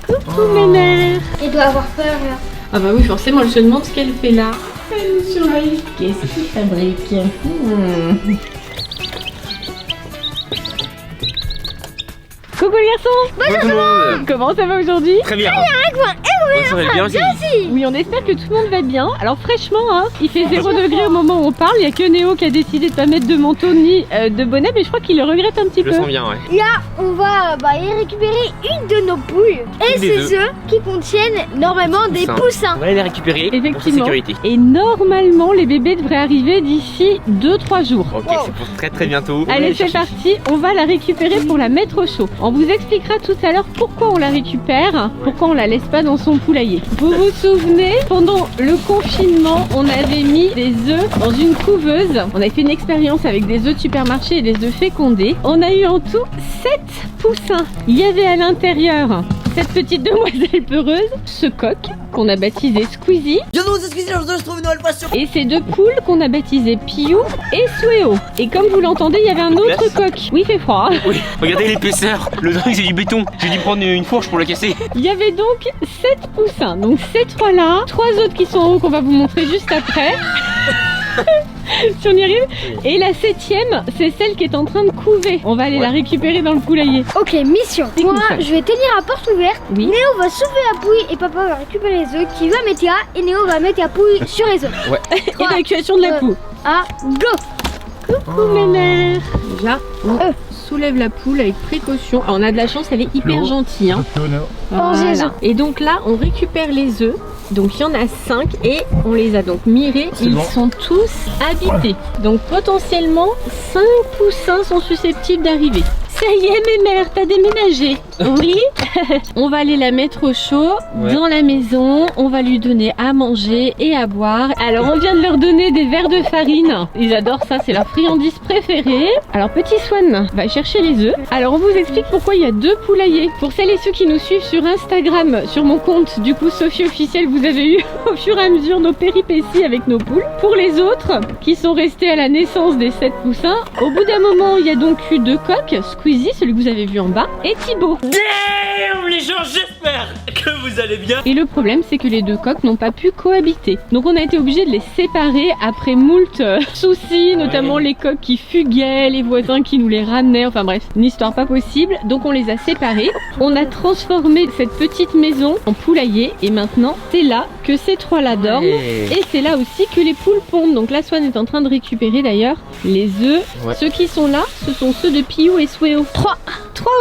Coucou Mémère. Elle doit avoir peur là. Ah bah oui, forcément, je me demande ce qu'elle fait là. Elle nous surveille. Qu'est-ce qu'il fabrique? Coucou les garçons. Bonjour tout le monde. Comment ça va aujourd'hui? Très bien. Ça va bien aussi. Oui, on espère que tout le monde va bien. Alors fraîchement, hein, il fait 0 degré au moment où on parle. Il n'y a que Néo qui a décidé de pas mettre de manteau ni de bonnet, mais je crois qu'il le regrette un petit peu. Je le sens bien, ouais. Là, on va y récupérer une de nos poules. Et ces œufs qui contiennent normalement des poussins. On va aller les récupérer pour sa Effectivement. sécurité. Et normalement, les bébés devraient arriver d'ici 2-3 jours. Ok, c'est pour très bientôt. On va Allez, aller c'est chercher. parti, on va la récupérer pour la mettre au chaud. On vous expliquera tout à l'heure pourquoi on la récupère, pourquoi on la laisse pas dans son poulailler. Vous vous souvenez, pendant le confinement, on avait mis des œufs dans une couveuse. On avait fait une expérience avec des œufs de supermarché et des œufs fécondés. On a eu en tout 7 poussins. Il y avait à l'intérieur cette petite demoiselle peureuse, ce coq qu'on a baptisé Squeezie. Je trouve une nouvelle passion. Et ces deux poules qu'on a baptisées Piou et Sueo. Et comme vous l'entendez, il y avait un autre coq. Oui, il fait froid. Oui, regardez l'épaisseur. Le truc, c'est du béton. J'ai dû prendre une fourche pour le casser. Il y avait donc 7 poussins. Donc ces trois-là, 3 autres qui sont en haut qu'on va vous montrer juste après. Si on y arrive. Et la 7e, c'est celle qui est en train de couver. On va aller la récupérer dans le poulailler. Ok, mission. C'est Moi, cool, ça. je vais tenir la porte ouverte. Oui. Néo va soulever la pouille et papa va récupérer les œufs qui va mettre là. Et Néo va mettre la pouille sur les œufs. Évacuation de la poule. Ah, go. Coucou Mémère. Déjà, on soulève la poule avec précaution. Alors, on a de la chance, elle est hyper gentille. Hein. Voilà. Et donc là, on récupère les œufs. Donc il y en a 5 et on les a donc mirés. Ils sont tous habités. Donc potentiellement 5 poussins sont susceptibles d'arriver. Ça y est Mémère, t'as déménagé. Oui. On va aller la mettre au chaud dans la maison. On va lui donner à manger et à boire. Alors on vient de leur donner des verres de farine. Ils adorent ça, c'est leur friandise préférée. Alors petit Swan va chercher les œufs. Alors on vous explique pourquoi il y a 2 poulaillers. Pour celles et ceux qui nous suivent sur Instagram, sur mon compte du coup Sophie officielle, vous avez eu au fur et à mesure nos péripéties avec nos poules. Pour les autres qui sont restés à la naissance des 7 poussins, au bout d'un moment il y a donc eu 2 coqs, Squeezie, celui que vous avez vu en bas, et Thibaut. Damn les gens, j'espère que vous allez bien. Et le problème c'est que les 2 coqs n'ont pas pu cohabiter. Donc on a été obligé de les séparer après moult soucis, notamment les coqs qui fuguaient, les voisins qui nous les ramenaient, enfin bref, une histoire pas possible. Donc on les a séparés. On a transformé cette petite maison en poulailler et maintenant c'est là que ces 3-là dorment et c'est là aussi que les poules pondent. Donc la Swan est en train de récupérer d'ailleurs les œufs. Ceux qui sont là, ce sont ceux de Piou et Sueo. 3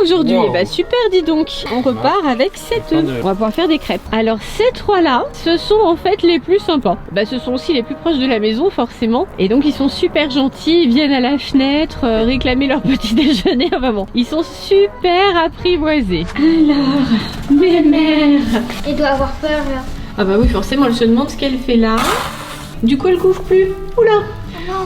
aujourd'hui. Et bah super, dis donc. On repart avec 7 œufs. On va pouvoir faire des crêpes. Alors ces 3-là, ce sont en fait les plus sympas. Bah ce sont aussi les plus proches de la maison forcément. Et donc ils sont super gentils, ils viennent à la fenêtre réclamer leur petit déjeuner. Enfin bon, ils sont super apprivoisés. Alors, Mémère. Elle doit avoir peur là. Ah bah oui, forcément, elle se demande ce qu'elle fait là. Du coup, elle couvre plus. Oula.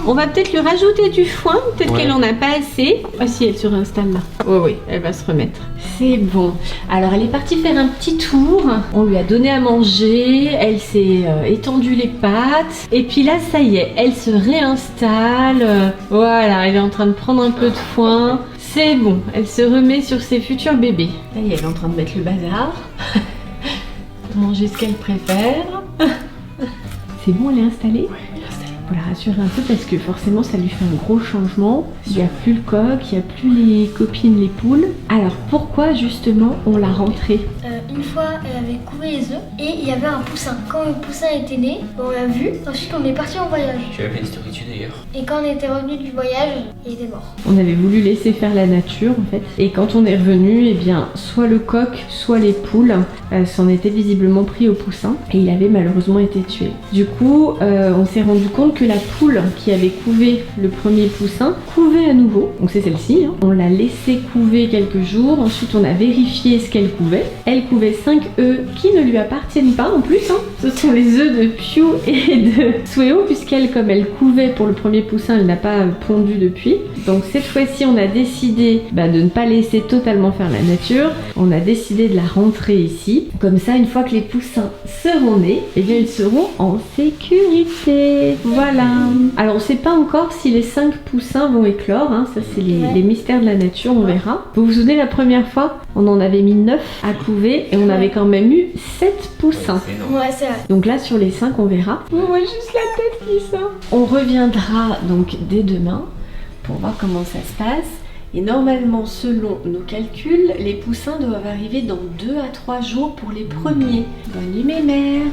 On va peut-être lui rajouter du foin, peut-être qu'elle en a pas assez. Ah si, elle se réinstalle là. Oui, elle va se remettre. C'est bon. Alors, elle est partie faire un petit tour. On lui a donné à manger, elle s'est étendue les pattes. Et puis là, ça y est, elle se réinstalle. Voilà, elle est en train de prendre un peu de foin. C'est bon, elle se remet sur ses futurs bébés. Ça y est, elle est en train de mettre le bazar. Manger ce qu'elle préfère. C'est bon, elle est installée? Faut la rassurer un peu parce que forcément ça lui fait un gros changement. Il n'y a plus le coq, il n'y a plus les copines, les poules. Alors pourquoi justement on l'a rentrée? Une fois, elle avait couvé les œufs et il y avait un poussin. Quand le poussin était né, on l'a vu. Ensuite, on est parti en voyage. Tu avais une story dessus d'ailleurs. Et quand on était revenu du voyage, il était mort. On avait voulu laisser faire la nature en fait. Et quand on est revenu, eh bien soit le coq, soit les poules s'en étaient visiblement pris au poussin et il avait malheureusement été tué. Du coup, on s'est rendu compte que la poule qui avait couvé le premier poussin couvait à nouveau. Donc c'est celle-ci. Hein. On l'a laissé couver quelques jours. Ensuite, on a vérifié ce qu'elle couvait. Elle couvait 5 œufs qui ne lui appartiennent pas en plus. Hein. Ce sont les œufs de Piou et de Sueo puisqu'elle, comme elle couvait pour le premier poussin, elle n'a pas pondu depuis. Donc cette fois-ci, on a décidé de ne pas laisser totalement faire la nature. On a décidé de la rentrer ici. Comme ça, une fois que les poussins seront nés, eh bien ils seront en sécurité. Voilà. Alors on ne sait pas encore si les 5 poussins vont éclore. Hein. Ça c'est les mystères de la nature, on verra. Vous vous souvenez la première fois, on en avait mis 9 à couver trouvé et on avait quand même eu 7 poussins. C'est énorme. Ouais, c'est vrai. Donc là sur les 5 on verra. On voit juste la tête qui sort. On reviendra donc dès demain pour voir comment ça se passe. Et normalement selon nos calculs, les poussins doivent arriver dans 2 à 3 jours pour les premiers. Bonne nuit mes mères.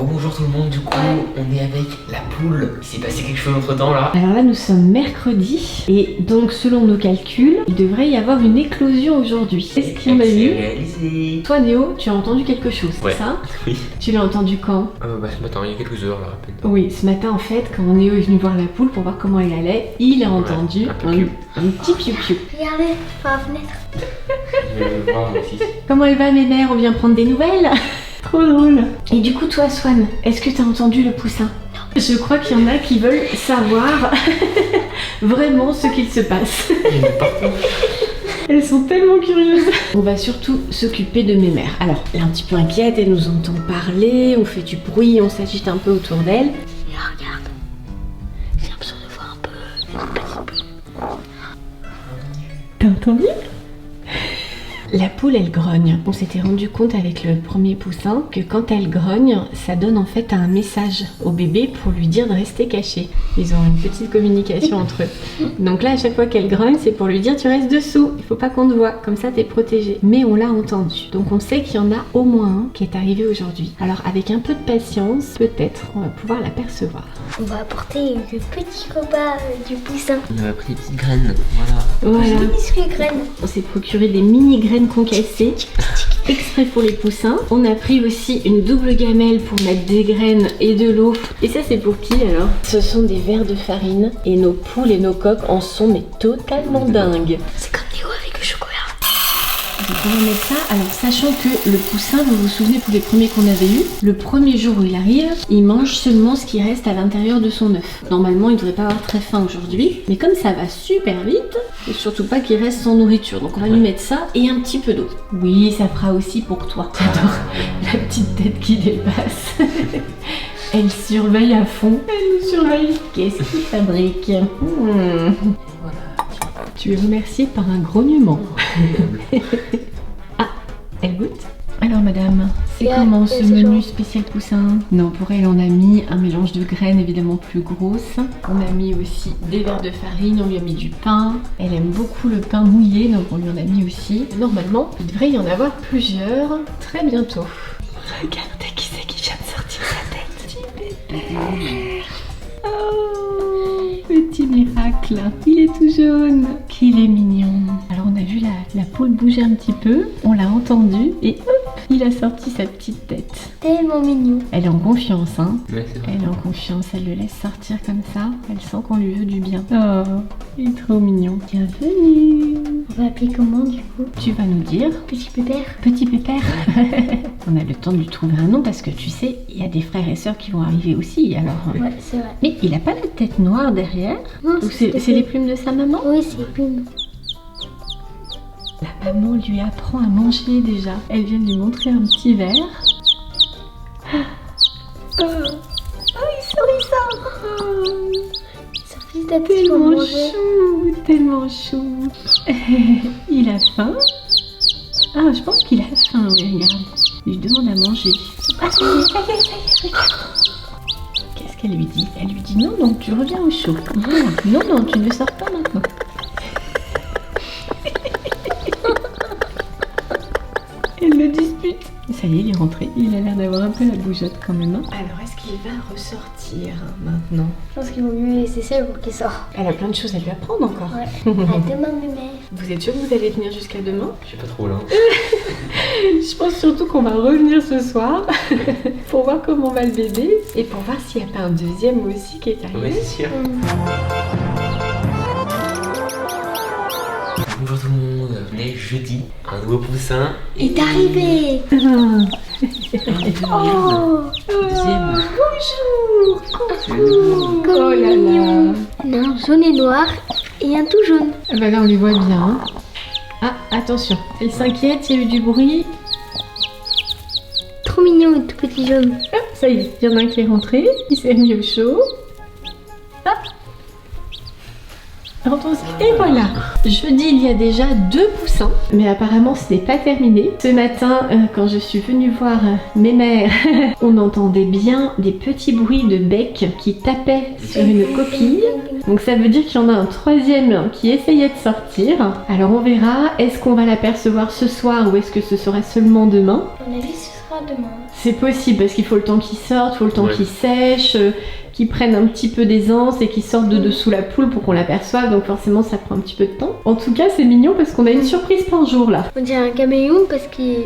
Oh, bonjour tout le monde, du coup on est avec la poule. Il s'est passé quelque chose entre temps là. Alors là nous sommes mercredi et donc selon nos calculs, il devrait y avoir une éclosion aujourd'hui. Est-ce qu'il y en a eu? Réalisé. Toi Néo, tu as entendu quelque chose, Ouais. c'est ça? Oui. Tu l'as entendu quand? Bah ce matin, il y a quelques heures là, à peine. Oui, ce matin en fait, quand Néo est venu voir la poule pour voir comment elle allait, il a entendu un peu piou. un petit piou-piou. Regardez, par la fenêtre. Je vais voir moi aussi. Comment elle va mes mères? On vient prendre des nouvelles. Trop drôle. Et du coup toi Swan, est-ce que t'as entendu le poussin? Non. Je crois qu'il y en a qui veulent savoir vraiment ce qu'il se passe. Il y en a partout. Elles sont tellement curieuses. On va surtout s'occuper de mes mères. Alors, elle est un petit peu inquiète, elle nous entend parler, on fait du bruit, on s'agite un peu autour d'elle. Et là, regarde. J'ai l'impression de voir un peu. T'as entendu? La poule, elle grogne. On s'était rendu compte avec le premier poussin que quand elle grogne, ça donne en fait un message au bébé pour lui dire de rester caché. Ils ont une petite communication entre eux. Donc là, à chaque fois qu'elle grogne, c'est pour lui dire tu restes dessous, il faut pas qu'on te voit, comme ça t'es protégé. Mais on l'a entendu. Donc on sait qu'il y en a au moins un qui est arrivé aujourd'hui. Alors avec un peu de patience, peut-être on va pouvoir l'apercevoir. On va apporter le petit repas du poussin. On a pris des petites graines, voilà. Voilà. Des biscuits graines. On s'est procuré des mini graines concassées exprès pour les poussins. On a pris aussi une double gamelle pour mettre des graines et de l'eau. Et ça c'est pour qui alors? Ce sont des verres de farine et nos poules et nos coqs en sont mais totalement dingues. C'est comme Néo avec le chocolat. Donc on va mettre ça, alors sachant que le poussin, vous vous souvenez pour les premiers qu'on avait eu, le premier jour où il arrive, il mange seulement ce qui reste à l'intérieur de son œuf. Normalement il devrait pas avoir très faim aujourd'hui, mais comme ça va super vite, et surtout pas qu'il reste sans nourriture, donc on va lui mettre ça et un petit peu d'eau. Oui, ça fera aussi pour toi. J'adore la petite tête qui dépasse. Elle surveille à fond, elle nous surveille. Qu'est-ce qu'il fabrique? Tu es remerciée par un grognement. Ah, elle goûte? Alors madame, c'est comment ce menu spécial poussin? Non, pour elle on a mis un mélange de graines évidemment plus grosses. On a mis aussi des verres de farine, on lui a mis du pain. Elle aime beaucoup le pain mouillé, donc on lui en a mis aussi. Normalement, il devrait y en avoir plusieurs très bientôt. Regardez qui c'est qui vient de sortir sa tête. Oh, petit miracle. Il est tout jaune. Qu'il est mignon. Alors on a vu la poule bouger un petit peu. On l'a entendu et hop, il a sorti sa petite tête. Tellement mignon. Elle est en confiance, hein. Ouais, c'est vrai. Elle est en confiance, elle le laisse sortir comme ça. Elle sent qu'on lui veut du bien. Oh, il est trop mignon. Bienvenue. On va appeler comment du coup? Tu vas nous dire, Petit pépère. petit pépère. On a le temps de lui trouver un nom parce que tu sais, il y a des frères et sœurs qui vont arriver aussi. Alors. Ouais, c'est vrai. Mais il a pas la tête noire derrière. Non, Ou c'est les plumes de sa maman? Oui, c'est les plumes. La maman lui apprend à manger déjà. Elle vient de lui montrer un petit verre. Oh, il sort. Ça fait petit à petit pour Tellement manger. chou, tellement chou. Il a faim. Ah, je pense qu'il a faim, oui, regarde. Il lui demande à manger. Ah, ça y est, regarde. Qu'est-ce qu'elle lui dit? Elle lui dit non, non, tu reviens au chaud. Voilà. Non, non, tu ne sors pas maintenant. Elle le dispute. Ça y est, il est rentré. Il a l'air d'avoir un peu la bougeotte quand même. Hein. Alors, est-ce qu'il va ressortir maintenant? Je pense qu'il vaut mieux laisser ça pour qu'il sorte. Elle a plein de choses à lui apprendre encore. Ouais. À demain, mémé. Vous êtes sûr que vous allez tenir jusqu'à demain? Je sais pas trop là. Je pense surtout qu'on va revenir ce soir pour voir comment va le bébé et pour voir s'il n'y a pas un deuxième aussi qui est arrivé. Ouais, c'est sûr. Bonjour tout le monde, venez jeudi, un nouveau poussin. Il est arrivé. Oh, deuxième. Bonjour. Coucou. Oh là là. Il y en a un jaune et noir et un tout jaune. Ah bah là on les voit bien. Hein. Ah attention, elle s'inquiète, il y a eu du bruit. Trop mignon le tout petit jaune. Ah, ça y est, il y en a un qui est rentré, il s'est mis au chaud. Ah. Et voilà. Jeudi, il y a déjà 2 poussins, mais apparemment ce n'est pas terminé. Ce matin, quand je suis venue voir mes mères, on entendait bien des petits bruits de bec qui tapaient sur une coquille. Donc ça veut dire qu'il y en a un troisième qui essayait de sortir. Alors on verra, est-ce qu'on va l'apercevoir ce soir ou est-ce que ce sera seulement demain? À mon avis, ce sera demain. C'est possible parce qu'il faut le temps qu'il sorte, il faut le temps qu'il sèche, qu'ils prennent un petit peu d'aisance et qu'ils sortent de dessous la poule pour qu'on l'aperçoive, donc forcément ça prend un petit peu de temps. En tout cas c'est mignon parce qu'on a une surprise par jour là. On dirait un caméléon parce qu'il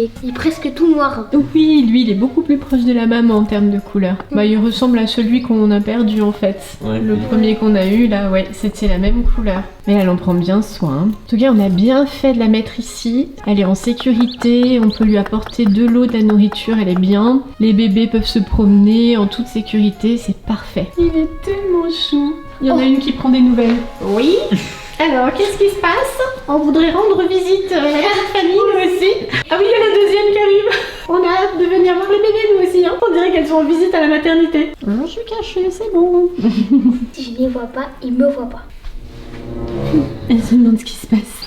est presque tout noir. Oui, lui il est beaucoup plus proche de la maman en termes de couleur. Bah il ressemble à celui qu'on a perdu en fait. Le premier qu'on a eu là, ouais, c'était la même couleur. Mais elle en prend bien soin. En tout cas on a bien fait de la mettre ici. Elle est en sécurité, on peut lui apporter de l'eau, de la nourriture, elle est bien. Les bébés peuvent se promener en toute sécurité. C'est parfait. Il est tellement chou. Il y en a une qui prend des nouvelles. Oui. Alors, qu'est-ce qui se passe? On voudrait rendre visite à la petite famille, nous aussi. Ah oui, il y a la deuxième qui arrive. On a hâte de venir voir les bébés, nous aussi. Hein. On dirait qu'elles sont en visite à la maternité. Je suis cachée, c'est bon. Si je les vois pas, ils me voient pas. Elle se demande ce qui se passe.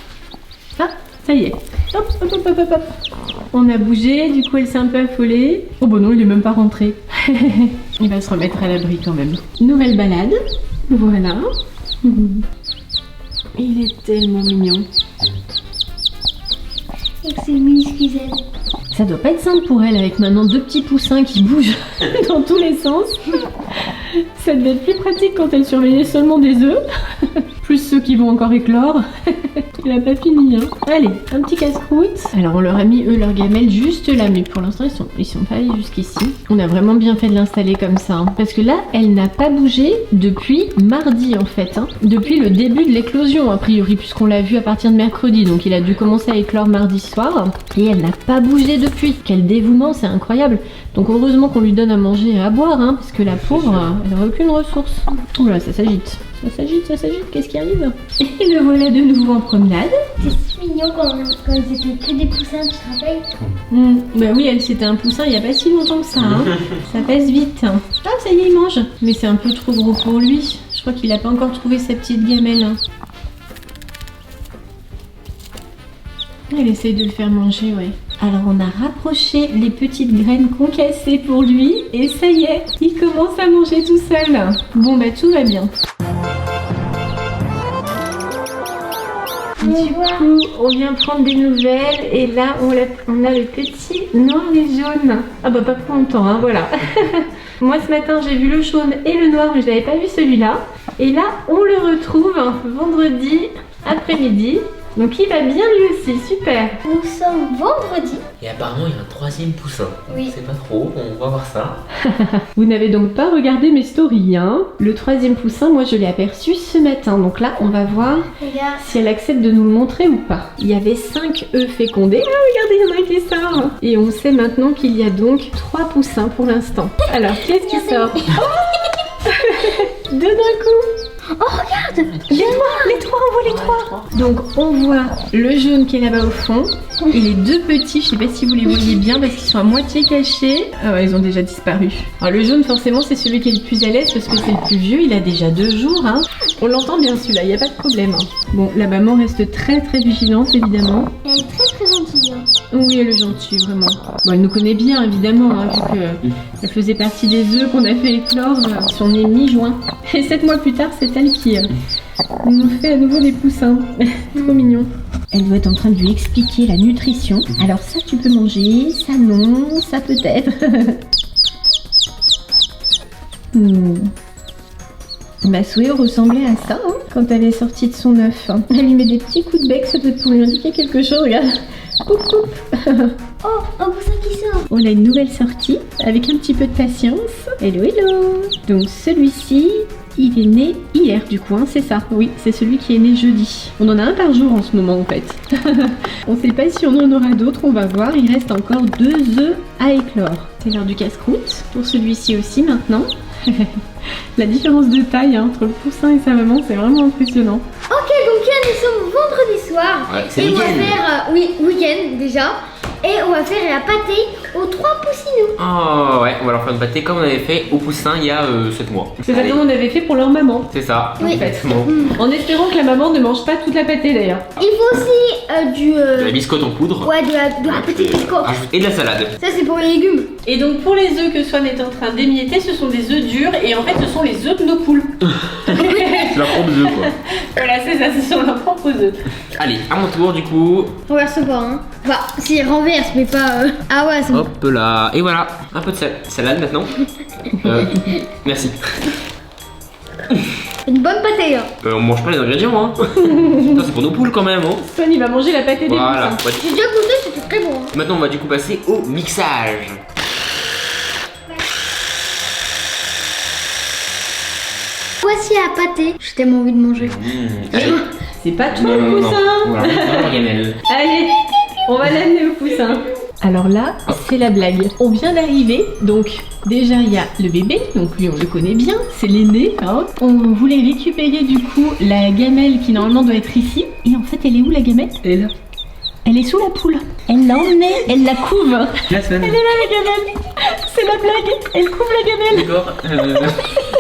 Ah, ça y est. Hop, hop, hop, hop, hop. On a bougé, du coup elle s'est un peu affolée. Oh bah non, il est même pas rentré. Il va se remettre à l'abri quand même. Nouvelle balade. Voilà. Il est tellement mignon. Et que c'est mini ce qu'ils aiment. Ça doit pas être simple pour elle avec maintenant 2 petits poussins qui bougent dans tous les sens. Ça devait être plus pratique quand elle surveillait seulement des œufs. Plus ceux qui vont encore éclore. Il a pas fini hein. Allez, un petit casse-croûte. Alors on leur a mis eux leur gamelle juste là, mais pour l'instant ils sont pas allés jusqu'ici. On a vraiment bien fait de l'installer comme ça hein. Parce que là elle n'a pas bougé depuis mardi en fait hein. Depuis le début de l'éclosion a priori, puisqu'on l'a vu à partir de mercredi. Donc il a dû commencer à éclore mardi soir. Et elle n'a pas bougé depuis. Quel dévouement, c'est incroyable. Donc heureusement qu'on lui donne à manger et à boire hein, parce que la pauvre elle n'a aucune ressource. Oula, ça s'agite. Ça s'agite, qu'est-ce qui arrive? Et le voilà de nouveau en promenade. C'est si mignon quand ils étaient que des poussins, tu te rappelles? Bah oui, elle c'était un poussin il n'y a pas si longtemps que ça. Hein. Ça passe vite. Hein. Ah, ça y est, il mange. Mais c'est un peu trop gros pour lui. Je crois qu'il n'a pas encore trouvé sa petite gamelle. Hein. Elle essaye de le faire manger, ouais. Alors on a rapproché les petites graines concassées pour lui et ça y est, il commence à manger tout seul. Bon bah tout va bien. Du coup, on vient prendre des nouvelles et là on a le petit noir et jaune. Ah bah pas pour longtemps, hein, voilà. Moi ce matin j'ai vu le jaune et le noir mais je n'avais pas vu celui-là. Et là on le retrouve vendredi après-midi. Donc il va bien lui aussi, super. Nous sommes vendredi. Et apparemment il y a un troisième poussin. Oui. C'est pas trop, on va voir ça. Vous n'avez donc pas regardé mes stories, hein. Le troisième poussin, moi je l'ai aperçu ce matin. Donc là, on va voir si elle accepte de nous le montrer ou pas. Il y avait 5 œufs fécondés. Ah, regardez, il y en a un qui sort. Et on sait maintenant qu'il y a donc 3 poussins pour l'instant. Alors, qu'est-ce qui sort? Deux d'un coup. Oh, regarde! Les trois, on voit les trois. Donc on voit le jaune qui est là-bas au fond et les 2 petits, je sais pas si vous les voyez bien parce qu'ils sont à moitié cachés. Ah ouais, ils ont déjà disparu. Alors le jaune forcément c'est celui qui est le plus à l'aise parce que c'est le plus vieux, il a déjà 2 jours. Hein. On l'entend bien celui-là, il n'y a pas de problème. Hein. Bon, la maman reste très vigilante évidemment. Elle est très gentille. Hein. Oui, elle est gentille, vraiment. Bon, elle nous connaît bien évidemment, hein, vu qu'elle faisait partie des œufs qu'on a fait éclore si on est mi-juin. Et 7 mois plus tard, c'est elle qui nous fait à nouveau des poussins. Trop mignon. Elle doit être en train de lui expliquer la nutrition. Alors ça tu peux manger, ça non, ça peut-être. Ma Souhait ressemblait à ça hein, quand elle est sortie de son œuf. Hein. Elle lui met des petits coups de bec, ça doit pour lui indiquer quelque chose, regarde. Coup, coup. Oh, un poussin qui sort. On a une nouvelle sortie avec un petit peu de patience. Hello, hello. Donc celui-ci, il est né hier du coup, hein, c'est ça. Oui, c'est celui qui est né jeudi. On en a un par jour en ce moment en fait. On sait pas si on en aura d'autres, on va voir. Il reste encore 2 œufs à éclore. C'est l'heure du casse-croûte. Pour celui-ci aussi maintenant. La différence de taille hein, entre le poussin et sa maman, c'est vraiment impressionnant. Ok, donc là nous sommes vendredi soir. Ouais, c'est et on va week-end. faire, oui, week-end déjà. Et on va faire la pâtée aux 3 poussinots. Oh ouais, on va leur faire une pâtée comme on avait fait aux poussins il y a 7 mois. C'est ça qu'on avait fait pour leur maman. C'est ça, Oui. exactement. En espérant que la maman ne mange pas toute la pâtée d'ailleurs. Il faut aussi De la biscotte en poudre. Ouais, de la pâtée de biscotte. Et de la salade. Ça, c'est pour les légumes. Et donc pour les œufs que Swan est en train d'émietter, ce sont des œufs durs et en fait ce sont les œufs de nos poules. C'est leur propre œuf quoi. Voilà, c'est ça, ce sont leurs propres œufs. Allez, à mon tour du coup. Renverse pas, hein. Enfin, si, renverse, mais pas. Ah ouais, c'est bon. Hop là. Et voilà, un peu de salade maintenant. Merci. Une bonne pâtée, hein. On mange pas les ingrédients hein. Putain, c'est pour nos poules quand même hein. Swan il va manger la pâtée des Voilà. poussins. Ouais. J'ai déjà goûté, c'était très bon. Hein. Maintenant on va du coup passer au mixage. Voici la pâtée. J'ai tellement envie de manger. Allez. C'est pas tout le poussin. Voilà, non, la gamelle. Allez, on va l'amener au poussin. Alors là, c'est la blague. On vient d'arriver, donc déjà il y a le bébé, donc lui on le connaît bien, c'est l'aîné. Hein. On voulait récupérer du coup la gamelle qui normalement doit être ici. Et en fait, elle est où la gamelle? Elle est là. Elle est sous la poule. Elle l'a emmenée, elle la couve. La semaine. Elle est là la gamelle. C'est la blague, elle couve la gamelle. D'accord.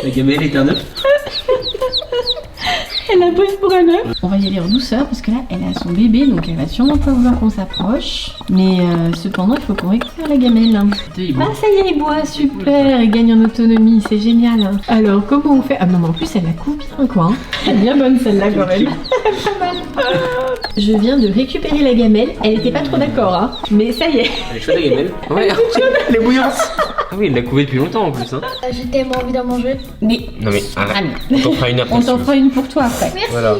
La gamelle est un œuf. Elle la pose pour un œuf. On va y aller en douceur parce que là, elle a son bébé, donc elle va sûrement pas vouloir qu'on s'approche. Mais cependant, il faut qu'on récupère la gamelle. Ah, ça y est, il boit, super, il gagne en autonomie, c'est génial. Alors, comment on fait? Ah non, mais en plus, elle la coupe bien, quoi. Hein. Elle est bien bonne celle-là, quand même. Je viens de récupérer la gamelle. Elle était pas trop d'accord, hein. Mais ça y est. Elle est chaude la gamelle. Ouais, elle est bouillante. Ah oui, elle l'a couvée depuis longtemps en plus. Hein. J'ai tellement envie d'en manger. Mais Non mais arrête. Anne, On t'en fera une heure. on t'en fera une pour toi après. Merci. Voilà.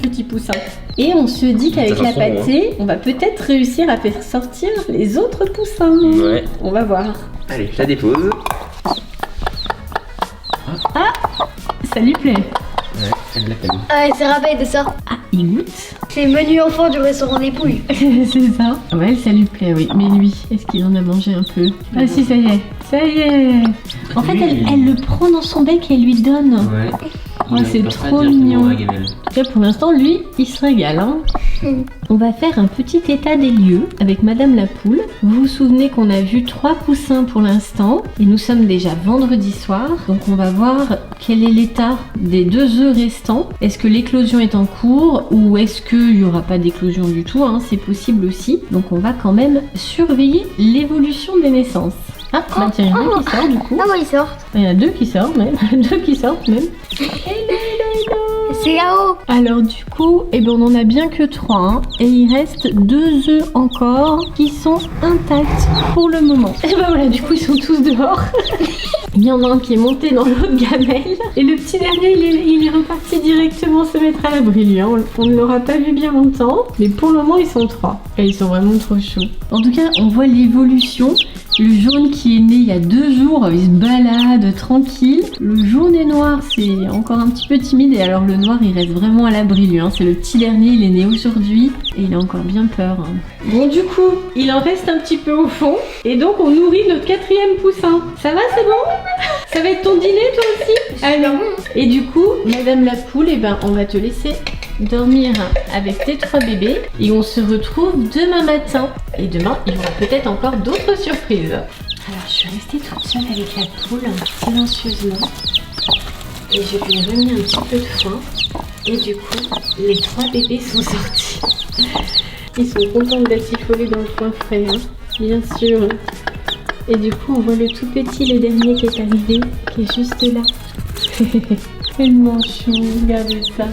Petit poussin. Et on se dit qu'avec Ça la sent trop bon, pâtée, on va peut-être réussir à faire sortir les autres poussins. Ouais. On va voir. Allez, je la dépose. Ça lui plaît. Ouais, elle l'appelle. Ah, c'est rapide ça. Ah, il goûte. C'est le menu enfant du restaurant des pouilles. C'est ça. Ouais, ça lui plaît, oui. Mais lui, est-ce qu'il en a mangé un peu? Ah si, ça y est. Ça y est. En fait, elle le prend dans son bec et elle lui donne. Ouais. Oh, c'est trop mignon. En tout cas, pour l'instant, lui, il se régale. Hein. On va faire un petit état des lieux avec Madame la Poule. Vous vous souvenez qu'on a vu 3 poussins pour l'instant et nous sommes déjà vendredi soir. Donc on va voir quel est l'état des 2 œufs restants. Est-ce que l'éclosion est en cours ou est-ce qu'il n'y aura pas d'éclosion du tout, hein, c'est possible aussi. Donc on va quand même surveiller l'évolution des naissances. Ah, bah tiens, il y en a un qui sort du coup. Ah, ouais, ils sortent. Il y en a 2 qui sortent même. 2 qui sortent même. C'est là-haut. Alors du coup, eh ben, on en a bien que 3 hein, et il reste 2 œufs encore qui sont intacts pour le moment. Et ben voilà, du coup ils sont tous dehors. Il y en a un qui est monté dans l'autre gamelle et le petit dernier il est reparti directement se mettre à l'abri lui. Hein. On ne l'aura pas vu bien longtemps, mais pour le moment ils sont 3 et ils sont vraiment trop chauds. En tout cas, on voit l'évolution. Le jaune qui est né il y a 2 jours, il se balade tranquille. Le jaune et noir, c'est encore un petit peu timide. Et alors le noir, il reste vraiment à l'abri lui. Hein. C'est le petit dernier, il est né aujourd'hui. Et il a encore bien peur. Hein. Bon du coup, il en reste un petit peu au fond. Et donc on nourrit notre 4e poussin. Ça va, c'est bon? Ça va être ton dîner toi aussi? Alors. Et du coup, Madame la Poule, eh ben, on va te laisser dormir avec tes 3 bébés. Et on se retrouve demain matin. Et demain, il y aura peut-être encore d'autres surprises. Alors, je suis restée toute seule avec la poule, silencieusement. Et je lui ai remis un petit peu de foin. Et du coup, les 3 bébés sont sortis. Ils sont contents de batifoler dans le foin frais, hein, bien sûr. Et du coup, on voit le tout petit, le dernier qui est arrivé, qui est juste là. Tellement chou, regardez ça.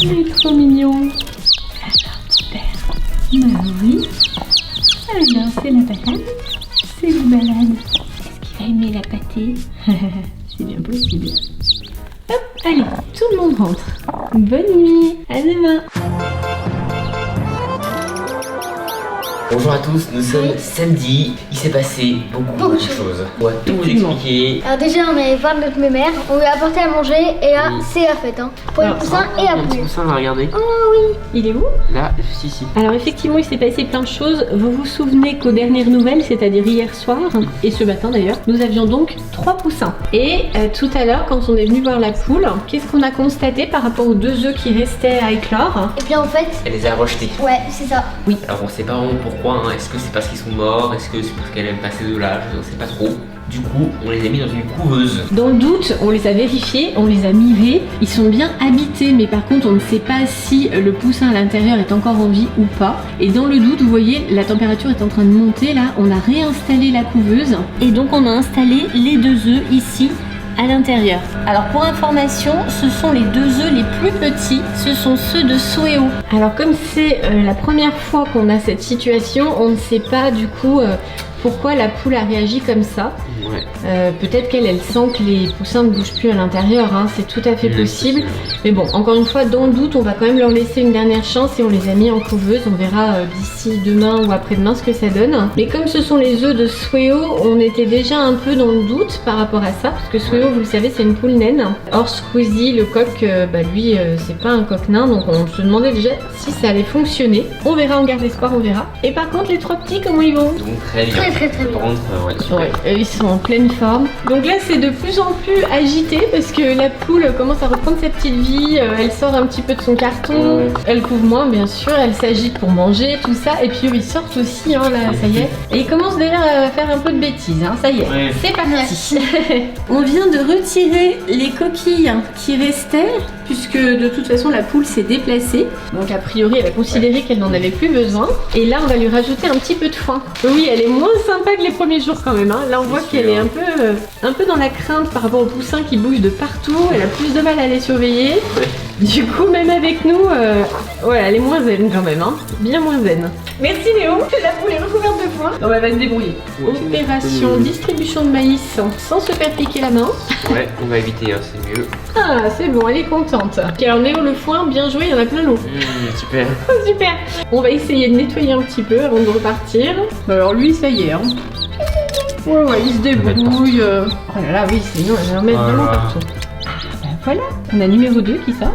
Il est trop mignon. Alors, petit père. Bah oui. Alors, c'est la balade. C'est la balade. Est-ce qu'il va aimer la pâtée? C'est bien possible. Hop, allez, tout le monde rentre. Bonne nuit, à demain. Bonjour à tous, nous sommes samedi. Il s'est passé beaucoup de choses. On va tout vous expliquer. Alors déjà, on avait parlé de notre mémère, on lui a apporté à manger et là, c'est la fête. Hein. Pour les poussins et la Un petit poule. poussin, on va regarder. Oh oui. Il est où? Là, ici. Alors effectivement, il s'est passé plein de choses. Vous vous souvenez qu'aux dernières nouvelles, c'est-à-dire hier soir et ce matin d'ailleurs, nous avions donc 3 poussins. Et tout à l'heure, quand on est venu voir la poule, qu'est-ce qu'on a constaté par rapport aux 2 œufs qui restaient à éclore? Et bien en fait, Elle les a rejetés. ouais, c'est ça. Alors on sait pas vraiment pourquoi. pourquoi, hein. Est-ce que c'est parce qu'ils sont morts? Est-ce que c'est parce qu'elle aime passer de l'âge? Je ne sais pas trop. Du coup, on les a mis dans une couveuse. Dans le doute, on les a vérifiés, on les a mirés. Ils sont bien habités, mais par contre, on ne sait pas si le poussin à l'intérieur est encore en vie ou pas. Et dans le doute, vous voyez, la température est en train de monter. Là, on a réinstallé la couveuse. Et donc, on a installé les 2 œufs ici à l'intérieur. Alors pour information, ce sont les 2 œufs les plus petits, ce sont ceux de Sweo. Alors comme c'est la première fois qu'on a cette situation, on ne sait pas du coup pourquoi la poule a réagi comme ça. Ouais. Peut-être qu'elle sent que les poussins ne bougent plus à l'intérieur, hein, c'est tout à fait possible. Mais bon, encore une fois, dans le doute, on va quand même leur laisser une dernière chance et on les a mis en couveuse. On verra d'ici demain ou après-demain ce que ça donne. Mais comme ce sont les œufs de Sweo, on était déjà un peu dans le doute par rapport à ça. Parce que Sweo, vous le savez, c'est une poule naine. Or, Squeezie, le coq, lui, c'est pas un coq nain. Donc on se demandait déjà si ça allait fonctionner. On verra, on garde espoir, on verra. Et par contre, les 3 petits, comment ils vont? Donc très bien. Très bien. Par contre, ouais, super. Ouais, ils sont en pleine forme. Donc là c'est de plus en plus agité parce que la poule commence à reprendre sa petite vie, elle sort un petit peu de son carton, elle couvre moins bien sûr, elle s'agite pour manger, tout ça, et puis eux ils sortent aussi, hein, là ça y est. Et ils commencent déjà à faire un peu de bêtises, hein, ça y est, c'est parti. On vient de retirer les coquilles qui restaient, puisque de toute façon la poule s'est déplacée, donc a priori elle a considéré qu'elle n'en avait plus besoin. Et là on va lui rajouter un petit peu de foin. Oui, elle est moins sympa que les premiers jours quand même, hein. Là on voit qu'elle est un peu dans la crainte par rapport aux poussins qui bougent de partout, elle a plus de mal à les surveiller. Du coup même avec nous, ouais, elle est moins zen quand même, hein. Bien moins zen. Merci Léo, la poule est recouverte de foin. Non, elle va se débrouiller. Opération distribution de maïs sans se faire piquer la main. Ouais, on va éviter, hein, c'est mieux. Ah, c'est bon, elle est contente. Ok, alors Néo, le foin, bien joué, il y en a plein l'eau. Super. Super. On va essayer de nettoyer un petit peu avant de repartir. Alors lui, ça y est, hein. Ouais, il se débrouille. Oh là là, oui, sinon elle va en mettre vraiment partout. Ben voilà, on a numéro 2 qui sort.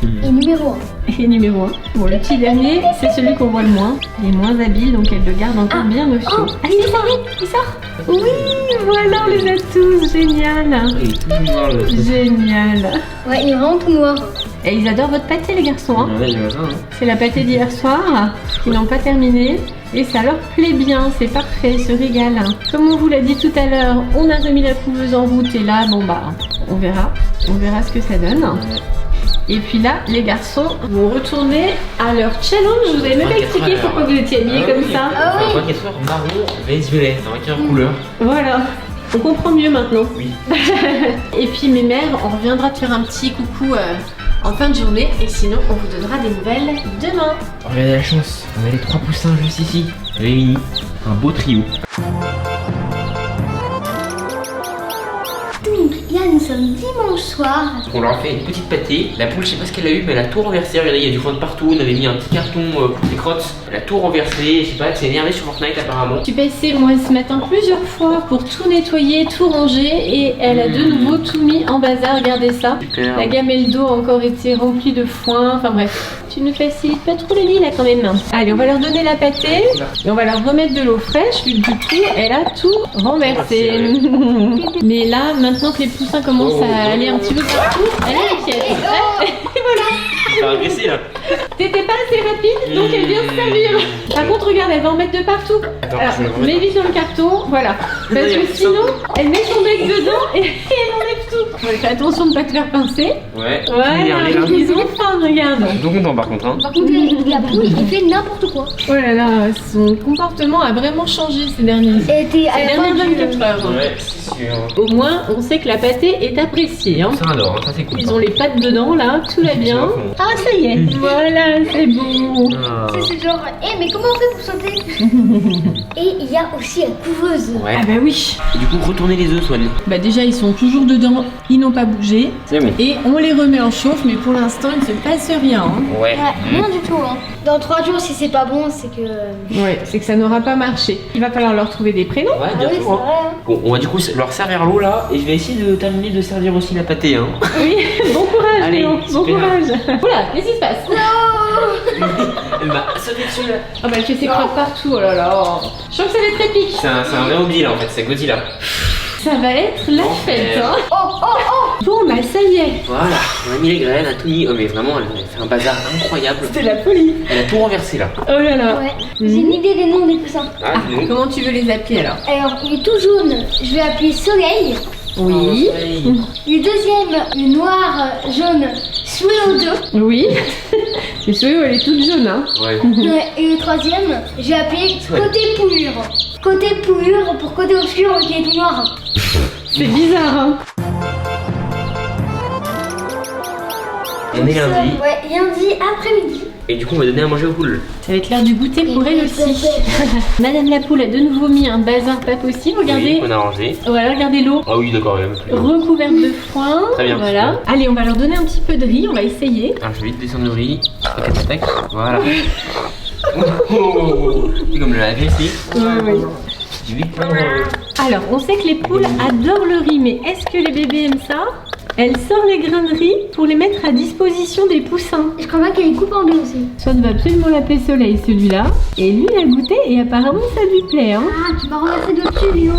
Et numéro 1. Et numéro 1. Bon, le petit dernier, c'est celui qu'on voit le moins. Il est moins habile, donc elle le garde encore bien au chaud. Ah, il sort, il sort. Oui, voilà, on les a tous. Génial. Génial. Ouais, il est vraiment tout noir. Et ils adorent votre pâté, les garçons, hein. Ouais, hein. C'est la pâté d'hier soir, qu'ils n'ont pas terminé. Et ça leur plaît bien, c'est parfait, ils se régalent. Comme on vous l'a dit tout à l'heure, on a remis la couveuse en route et là, bon bah, on verra ce que ça donne. Et puis là, les garçons vont retourner à leur challenge. Je vous avais même pas expliqué pourquoi vous étiez habillés comme ça. Ah oui. 24 heures marron, vert, violet, dans 24 couleurs. Voilà. On comprend mieux maintenant. Oui. Et puis mes mères, on reviendra te faire un petit coucou en fin de journée. Et sinon, on vous donnera des nouvelles demain. Regardez la chance, on a les 3 poussins juste ici. Réunis, un beau trio. Donc là, nous sommes dimanche soir. On leur a fait une petite pâtée. La poule, je sais pas ce qu'elle a eu, mais elle a tout renversé. Regardez, il y a du foin de partout. On avait mis un petit carton pour les crottes. Elle a tout renversé. Je sais pas, elle s'est énervée sur Fortnite apparemment. Je suis passée moi ce matin plusieurs fois pour tout nettoyer, tout ranger et elle a de nouveau tout mis en bazar. Regardez ça. Super. La gamelle d'eau a encore été remplie de foin. Enfin bref, tu ne facilites pas trop la vie là quand même. Allez, on va leur donner la pâtée et on va leur remettre de l'eau fraîche. Du coup, elle a tout renversé. Mais là, maintenant que les poussins commencent à aller un petit peu partout, elle est inquiète. Et voilà. Elle va agresser là. T'étais pas assez rapide, donc elle vient se servir. Par contre, regarde, elle va en mettre de partout. Attends, Alors, je vais le remettre. mets vite dans le carton, voilà. Parce que sinon, elle met son bec dedans et elle enlève tout. Ouais, fais attention de ne pas te faire pincer. Ouais. Voilà, ils ont faim, regarde. Donc content par contre, hein. Par contre, la poule, il fait n'importe quoi. Oh là là, son comportement a vraiment changé ces dernières Elle était à ces la fin dernières du... 24 heures. Ouais, c'est sûr. Au moins, on sait que la pâtée est appréciée. Hein. Ça alors, ça c'est cool. Ils ont les pattes dedans là, tout va bien. Ah, ça y est. Voilà, c'est bon. Ah. C'est genre, mais comment on fait pour sauter? Et il y a aussi la couveuse. Ouais. Ah bah oui. Et du coup, retournez les œufs, Swan. Bah déjà, ils sont toujours dedans, ils n'ont pas bougé. C'est bon. Et on les remet en chauffe, mais pour l'instant, il ne se passe rien. Hein. Ouais. Rien du tout. Hein. Dans 3 jours, si c'est pas bon, c'est que... Ouais, c'est que ça n'aura pas marché. Il va falloir leur trouver des prénoms. Ouais, Ah oui, c'est bientôt. vrai. Hein. Bon, on va du coup leur servir l'eau là, et je vais essayer de terminer de servir aussi la pâtée, hein. Oui, bon courage, Allez, Léon, bon super. courage. Oula, qu'est-ce qui se passe? Elle m'a sauté dessus là. Ah bah elle fait ses crottes partout, oh là là. Je sens que ça va être épique. C'est un vrai hobby là en fait, c'est Godzilla. Ça va être la fête, hein. Oh, oh, oh, Bon bah ça y est. Voilà, on a mis les graines, on a tout mis. Oh mais vraiment, elle a fait un bazar incroyable. C'était la folie. Elle a tout renversé là. Oh là là. Ouais. J'ai une idée des noms des poussins. Ah, dis-donc. Comment tu veux les appeler alors? Alors, il est tout jaune. Je vais appeler Soleil. Oui. Oh, Le deuxième, le noir, jaune, Suéo 2. Oui. Et Soyo, elle est toute jaune, hein. ouais. Et le troisième, je vais appeler Ouais. Côté Poulure. Côté Poulure pour Côté Obscur qui est tout noir. C'est bizarre, hein. On est lundi. Ouais, lundi après-midi. Et du coup, on va donner à manger aux poules. Ça va être l'heure du goûter pour elle aussi. Madame la poule a de nouveau mis un bazar pas possible. Regardez. Oui, on a rangé. Voilà, regardez l'eau. Ah oui, d'accord, même. Recouverte de foin. Très bien, Voilà. Allez, on va leur donner un petit peu de riz. On va essayer. Alors, je vais vite descendre le riz. Tac, tac, tac. Voilà. Oh, c'est comme le laver ici. Ouais. Du vite plein de... Alors, on sait que les poules adorent le riz, mais est-ce que les bébés aiment ça? Elle sort les grains de riz pour les mettre à disposition des poussins. Je crois bien qu'elle les coupe en deux aussi. Swan va absolument l'appeler Soleil, celui-là. Et lui, il a goûté et apparemment ça lui plaît. Hein. Ah, tu m'as renversé dessus, Léo.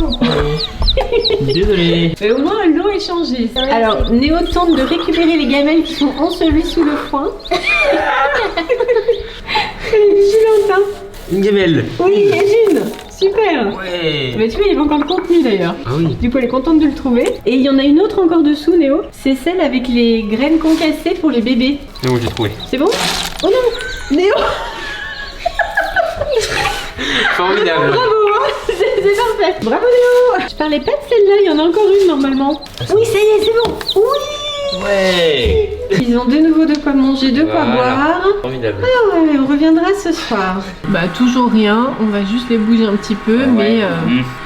Désolé. Mais au moins, l'eau est changée. Alors, Néo tente de récupérer les gamelles qui sont ensevelies sous le foin. Elle est vigilante, hein. Une gamelle. Oui, il y a une. Super. Ouais. Mais tu vois, il y avait encore le contenu d'ailleurs. Ah oui. Du coup, elle est contente de le trouver. Et il y en a une autre encore dessous, Néo. C'est celle avec les graines concassées pour les bébés. C'est bon, j'ai trouvé. C'est bon? Oh non, Néo. Formidable. Bravo, hein. C'est parfait. Bravo Néo. Je parlais pas de celle-là, il y en a encore une normalement. Oui, ça y est, c'est bon. Oui. Ouais. Ils ont de nouveau de quoi manger, de quoi Voilà. boire. Formidable. Ah ouais, on reviendra ce soir. Bah toujours rien, on va juste les bouger un petit peu, mais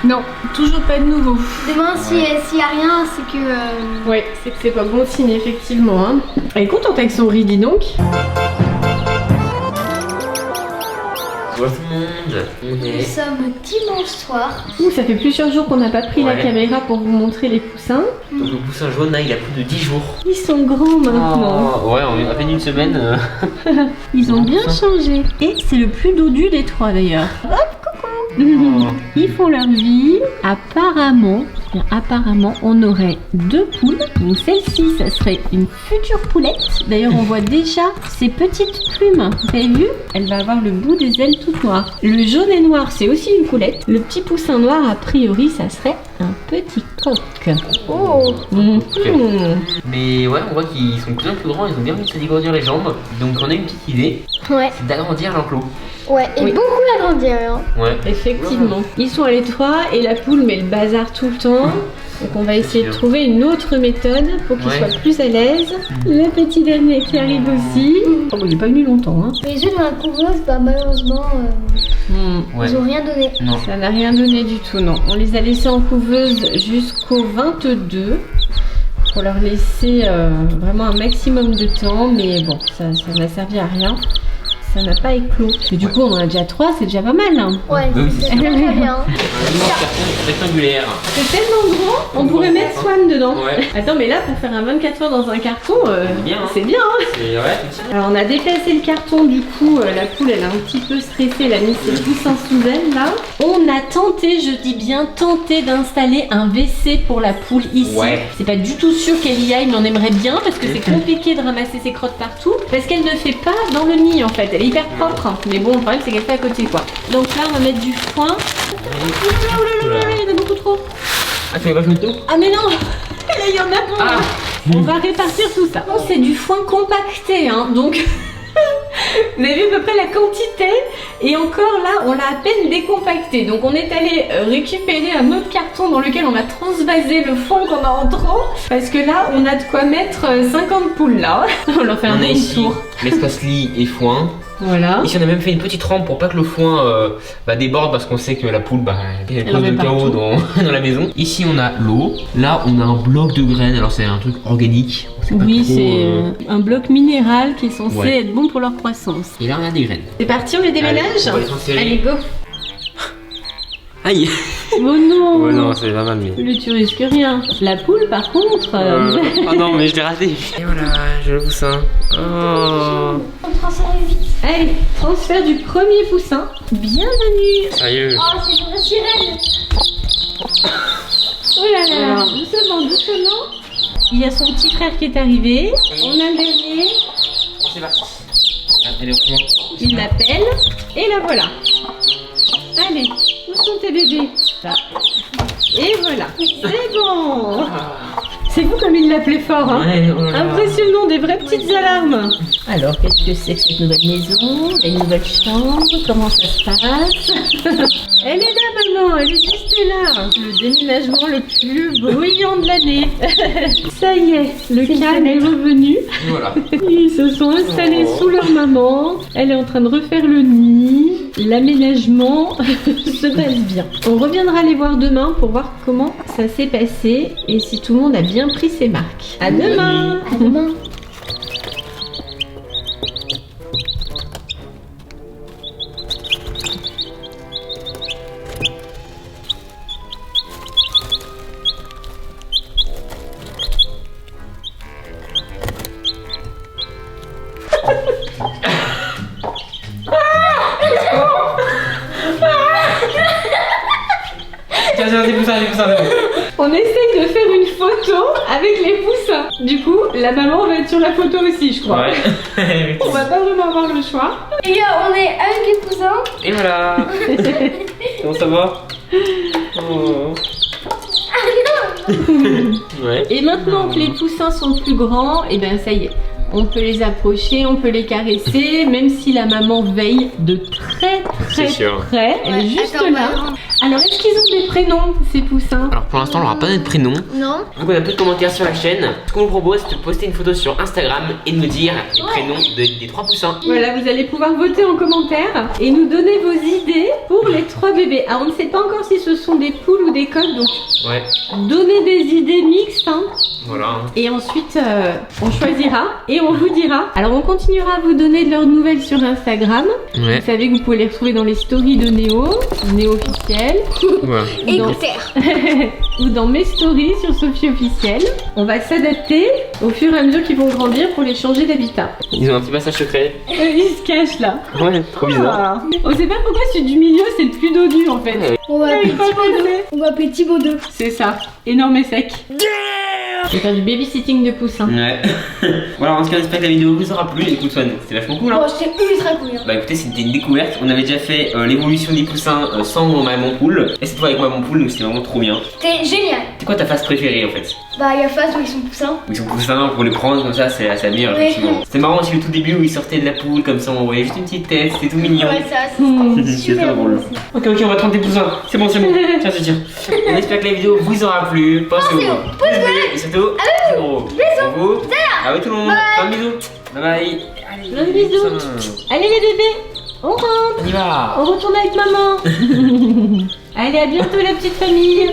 non, toujours pas de nouveau. Demain, s'il y a rien, c'est que. Ouais, c'est que c'est pas bon signe effectivement. Hein. Elle est contente avec son riz, dis donc. Bonjour tout le monde. On Nous est... sommes dimanche soir. Ouh, ça fait plusieurs jours qu'on n'a pas pris la Ouais. caméra pour vous montrer les poussins. Donc le poussin jaune là, il a plus de 10 jours. Ils sont grands maintenant. Oh, ouais, en à peine une semaine. Ils ont bien changé. Et c'est le plus dodu des trois d'ailleurs. Hop, coucou. Ils font leur vie. Apparemment, on aurait deux poules. Donc celle-ci, ça serait une future poulette. D'ailleurs, on voit déjà ses petites plumes. Vous avez vu? Elle va avoir le bout des ailes toutes noires. Le jaune et noir, c'est aussi une poulette. Le petit poussin noir, a priori, ça serait un petit coq. Oh. Mhm. Mais ouais, on voit qu'ils sont de plus en plus grands, ils ont bien envie de se dégourdir les jambes. Donc on a une petite idée, Ouais. c'est d'agrandir l'enclos. Ouais, et Oui. beaucoup l'agrandir. Hein. Ouais. Effectivement. Ils sont à l'étroit et la poule met le bazar tout le temps. Donc on va essayer de trouver une autre méthode pour qu'il Ouais. soit plus à l'aise. Le petit dernier qui arrive aussi. Oh, il n'est pas venu longtemps. Hein. Les œufs dans la couveuse, bah malheureusement, Ouais. ils ont rien donné. Non. Ça n'a rien donné du tout, non. On les a laissés en couveuse jusqu'au 22 pour leur laisser vraiment un maximum de temps. Mais bon, ça n'a servi à rien. Ça n'a pas éclos. Et du coup, on en a déjà 3, c'est déjà pas mal. Hein. Ouais, Oui, c'est c'est très bien. Un immense carton rectangulaire. C'est tellement grand, on pourrait mettre Swan dedans. Ouais. Attends, mais là, pour faire un 24 heures dans un carton, bien, hein. c'est bien. Hein. C'est ouais, c'est Alors, on a déplacé le carton, du coup, la poule, elle a un petit peu stressé, elle a mis ses poussins sous elle, là. On a tenté, je dis bien tenté, d'installer un WC pour la poule ici. Ouais. C'est pas du tout sûr qu'elle y aille, mais on aimerait bien, parce que c'est compliqué de ramasser ses crottes partout. Parce qu'elle ne fait pas dans le nid, en fait. Elle est hyper propre, hein. Mais bon, le problème, c'est qu'elle fait à côté, quoi. Donc là, on va mettre du foin. Il y en a beaucoup trop. Ah, tu veux pas jouer tout? Ah mais non. Là, il y en a beaucoup. Ah. On va répartir tout ça. Bon, c'est du foin compacté, hein, donc vous avez vu à peu près la quantité. Et encore là, on l'a à peine décompacté. Donc on est allé récupérer un autre carton dans lequel on a transvasé le foin qu'on a en trop. Parce que là, on a de quoi mettre 50 poules là. On leur fait un On a bon ici tour. l'espace lit et foin. Voilà. Ici on a même fait une petite rampe pour pas que le foin déborde parce qu'on sait que la poule elle Elle cause en met de chaos partout. dans la maison. Ici on a l'eau. Là on a un bloc de graines. Alors c'est un truc organique. On sait pas Oui, trop, c'est un bloc minéral qui est censé Ouais. être bon pour leur croissance. Et là on a des graines. C'est parti, on les déménage? Allez, on va les transférer. Allez, go. Aïe. Oh non. Ouais non c'est pas mal mais. Lui, tu risques rien. La poule, par contre. Oh non mais je l'ai raté. Et voilà, je le poussin. Oh. On transfère vite. Allez, transfert du premier poussin. Bienvenue. Sérieux. Oh, c'est une vraie sirène. Oh là là, doucement, doucement. Il y a son petit frère qui est arrivé. On a le dernier. C'est parti. Allez, on commence. Il l'appelle. Et la voilà. Allez, où sont tes bébés? Là. Et voilà. C'est bon. C'est vous comme il l'appelait fort, hein? Ouais, oh là là. Impressionnant, des vraies petites alarmes. Alors, qu'est-ce que c'est que cette nouvelle maison? Une nouvelle chambre? Comment ça se passe? Elle est là, maman, elle est juste là. Le déménagement le plus bruyant de l'année. Ça y est, le calme est revenu. Et voilà. Ils se sont installés Oh. sous leur maman. Elle est en train de refaire le nid. L'aménagement se passe bien. On reviendra les voir demain pour voir comment ça s'est passé et si tout le monde a bien pris ses marques. À demain. À demain. Tiens, des poussins. On essaye de faire une photo avec les poussins. Du coup, la maman va être sur la photo aussi, je crois. Ouais. On va pas vraiment avoir le choix. Les gars, on est avec les cousins. Et voilà. Comment ça va? Oh. Ouais. Et maintenant que les poussins sont plus grands, et ben ça y est. On peut les approcher, on peut les caresser, même si la maman veille de très C'est sûr. près. Elle est juste attends, là. bah, Alors, est-ce qu'ils ont des prénoms, ces poussins? Alors pour l'instant, on n'aura pas notre prénom. non. Donc on a peu de commentaires sur la chaîne. Ce qu'on vous propose, c'est de poster une photo sur Instagram et de nous dire les prénoms des 3 poussins. Voilà, vous allez pouvoir voter en commentaire et nous donner vos idées pour les 3 bébés. Alors, on ne sait pas encore si ce sont des poules ou des coqs, donc Ouais. donnez des idées mixtes, hein. Voilà. Et ensuite, on choisira et on vous dira. Alors, on continuera à vous donner de leurs nouvelles sur Instagram. Ouais. Vous savez que vous pouvez les retrouver dans les stories de Néo officiel, Ouais. Et dans- Terre. ou dans mes stories sur Sophie officiel. On va s'adapter au fur et à mesure qu'ils vont grandir pour les changer d'habitat. Ils ont un petit passage secret. Ils se cachent là. Ouais, trop bizarre. Ah. On sait pas pourquoi celui du milieu c'est le plus dodu en fait. Ouais. On va appeler Pas Thibaut 2. pensé. On va appeler Thibaut 2. C'est ça, énorme et sec. Je vais faire du babysitting de poussins. Ouais. Voilà, en tout cas, j'espère que la vidéo vous aura plu. Écoute, Swan, c'était vachement cool, hein. Bon, c'était ultra cool. Hein. Bah écoutez, c'était une découverte. On avait déjà fait l'évolution des poussins sans maman poule. Et cette fois avec maman poule, donc c'était vraiment trop bien. C'était génial. C'est quoi ta phase préférée en fait? Bah, il y a phase où ils sont poussins. Où ils sont poussins pour les prendre comme ça, c'est la meilleure, Ouais. effectivement. C'était marrant aussi le tout début où ils sortaient de la poule comme ça, on voyait juste une petite tête, c'était tout mignon. Ouais, ça, Mmh. c'est C'était super drôle. drôle aussi. Ok, on va prendre des poussins. C'est bon. Tiens, c'est sûr. On espère que la vidéo vous aura plu. Pensez au pouce bleu et surtout, gros bisous pour vous. Ah oui, tout le monde. Plein de bisous. Bye bye. Allez, Plein de bisous. poussins. Allez les bébés, on rentre. On y va. On retourne avec maman. Allez, à bientôt la petite famille.